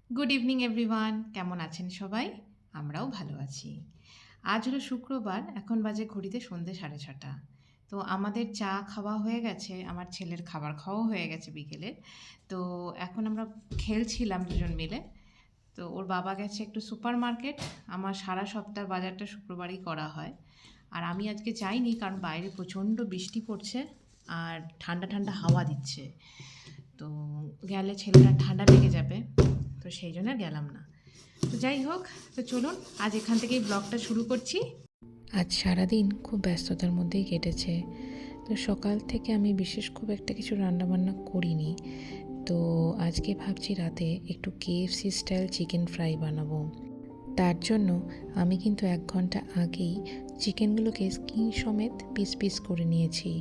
Good evening everyone, কেমন আছেন সবাই? আমরাও ভালো আছি। আজ হলো শুক্রবার, এখন বাজে ঘড়িতে সন্ধ্যে 6:30। তো আমাদের চা খাওয়া হয়ে গেছে, আমার ছেলের খাবার খাওয়াও হয়ে গেছে বিকেলের। তো এখন আমরা খেলছিলাম দুজন মিলে। তো ওর বাবা গেছে একটু সুপার মার্কেট। আমার সারা সপ্তাহের বাজারটা শুক্রবারই করা হয়। আর আমি আজকে যাইনি, কারণ বাইরে প্রচণ্ড বৃষ্টি পড়ছে আর ঠান্ডা ঠান্ডা হাওয়া দিচ্ছে। তো গেলে ছেলেটার ঠান্ডা লেগে যাবে, তো সেই জন্য আর গেলাম না। তো যাই হোক, তো চলুন আজ এখান থেকেই ব্লগটা শুরু করছি। আজ সারাদিন খুব ব্যস্ততার মধ্যেই কেটেছে। তো সকাল থেকে আমি বিশেষ খুব একটা কিছু রান্নাবান্না করিনি। তো আজকে ভাবছি রাতে একটু KFC স্টাইল চিকেন ফ্রাই বানাবো। তার জন্য আমি কিন্তু 1 ঘন্টা আগেই চিকেনগুলোকে স্কিন সমেত পিস পিস করে নিয়েছি।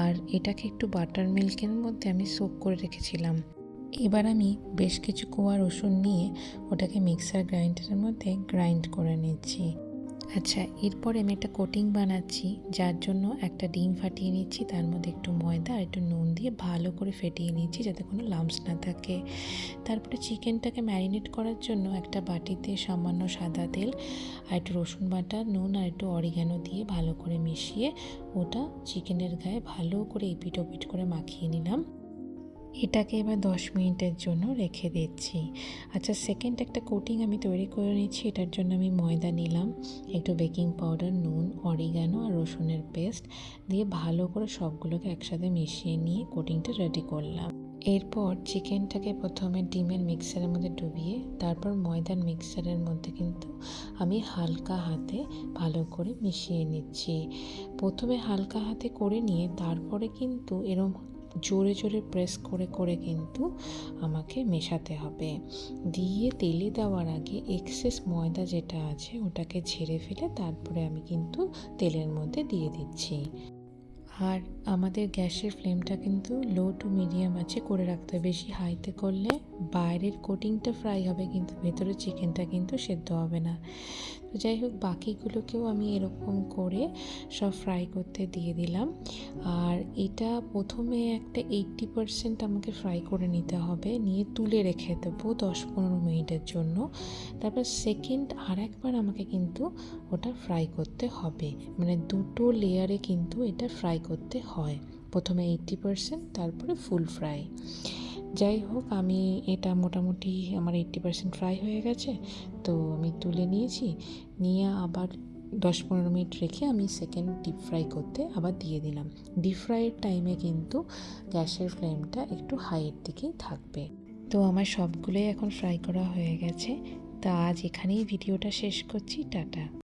আর এটাকে একটু বাটার মিল্কের মধ্যে আমি সোক করে রেখেছিলাম। এবার আমি বেশ কিছু কোয়া রসুন নিয়ে ওটাকে মিক্সার গ্রাইন্ডারের মধ্যে গ্রাইন্ড করে নিচ্ছি। আচ্ছা, এরপরে আমি একটা কোটিং বানাচ্ছি, যার জন্য একটা ডিম ফাটিয়ে নিচ্ছি, তার মধ্যে একটু ময়দা আর একটু নুন দিয়ে ভালো করে ফেটিয়ে নিচ্ছি যাতে কোনো লাম্পস না থাকে। তারপরে চিকেনটাকে ম্যারিনেট করার জন্য একটা বাটিতে সামান্য সাদা তেল আর একটু রসুন বাটা, নুন আর একটু অরিগ্যানো দিয়ে ভালো করে মিশিয়ে ওটা চিকেনের গায়ে ভালো করে এপিট ওপিট করে মাখিয়ে নিলাম। এটাকে এবার 10 মিনিটের জন্য রেখে দিচ্ছি। আচ্ছা, সেকেন্ড একটা কোটিং আমি তৈরি করে নিচ্ছি। এটার জন্য আমি ময়দা নিলাম, একটু বেকিং পাউডার, নুন, অরিগ্যানো আর রসুনের পেস্ট দিয়ে ভালো করে সবগুলোকে একসাথে মিশিয়ে নিয়ে কোটিংটা রেডি করলাম। এরপর চিকেনটাকে প্রথমে ডিমের মিক্সারের মধ্যে ডুবিয়ে তারপর ময়দার মিক্সারের মধ্যে কিন্তু আমি হালকা হাতে ভালো করে মিশিয়ে নিচ্ছি। প্রথমে হালকা হাতে করে নিয়ে তারপরে কিন্তু এরম জোরে জোরে প্রেস করে করে কিন্তু আমাকে মেশাতে হবে। দিয়ে তেলে দেওয়ার আগে এক্সেস ময়দা যেটা আছে ওটাকে ঝেড়ে ফেলে তারপরে আমি কিন্তু তেলের মধ্যে দিয়ে দিচ্ছি। আর আমাদের গ্যাসের ফ্লেমটা কিন্তু লো টু মিডিয়াম আছে করে রাখতে হবে। বেশি হাইতে করলে বাইরের কোটিংটা ফ্রাই হবে কিন্তু ভেতরের চিকেনটা কিন্তু সেদ্ধ হবে না। তো যাই হোক, বাকিগুলোকেও আমি এরকম করে সব ফ্রাই করতে দিয়ে দিলাম। আর এটা প্রথমে একটা 80% আমাকে ফ্রাই করে নিতে হবে, নিয়ে তুলে রেখে দেবো 10-15 মিনিটের জন্য। তারপর সেকেন্ড আর একবার আমাকে কিন্তু ওটা ফ্রাই করতে হবে, মানে দুটো লেয়ারে কিন্তু এটা ফ্রাই করতে হয়। প্রথমে 80%, তারপরে ফুল ফ্রাই। যাই হোক, আমি এটা মোটামুটি আমার 80% ফ্রাই হয়ে গেছে। তো আমি তুলে নিয়েছি, নিয়ে আবার 10-15 মিনিট রেখে আমি সেকেন্ড ডিপ ফ্রাই করতে আবার দিয়ে দিলাম। ডিপ ফ্রাইয়ের টাইমে কিন্তু গ্যাসের ফ্লেমটা একটু হাইয়ের দিকেই থাকবে। তো আমার সবগুলোই এখন ফ্রাই করা হয়ে গেছে। তা আজ এখানেই ভিডিওটা শেষ করছি। টাটা।